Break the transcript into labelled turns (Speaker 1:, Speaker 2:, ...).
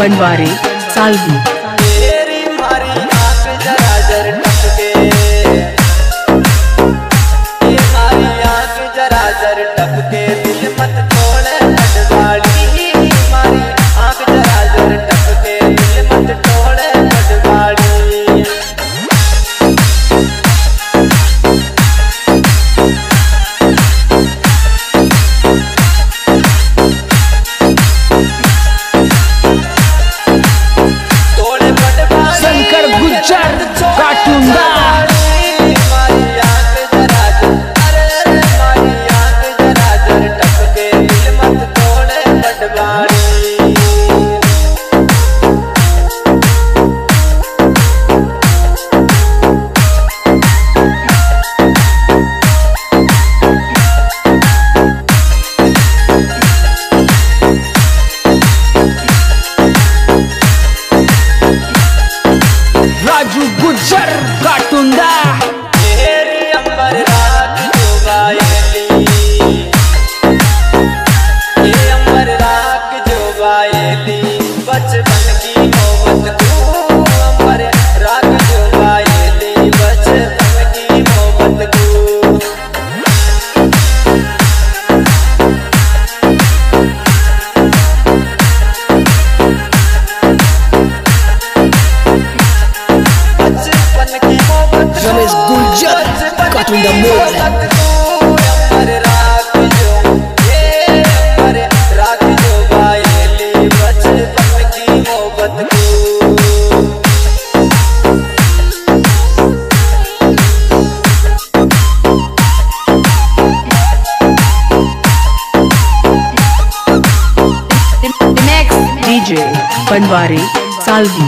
Speaker 1: बनवारी सालवी।
Speaker 2: तेरी मारी आंख जरा जर टपके, ये मारी आंख जरा जर टपके, दिल मत तोड़े पटवाड़ी। मारी आंख जरा जर टपके, दिल मत तोड़े पटवाड़ी।
Speaker 1: शंकर गुज्जर काटुंदा। राजू गुज्जर काटुंदा।
Speaker 2: तेरी अंबर रात जो गायली, ये अंबर रात जो गायली, बचपन की मोहब्बत को। अंबर रात जो गायली, बचपन की मोहब्बत को।
Speaker 1: रमेश गुज्जर काटुंदा मोड़।
Speaker 2: अंबर रात जो, ये अंबर रात जो गायली, बचपन की मोहब्बत को।
Speaker 1: Next DJ Banwari Salvi.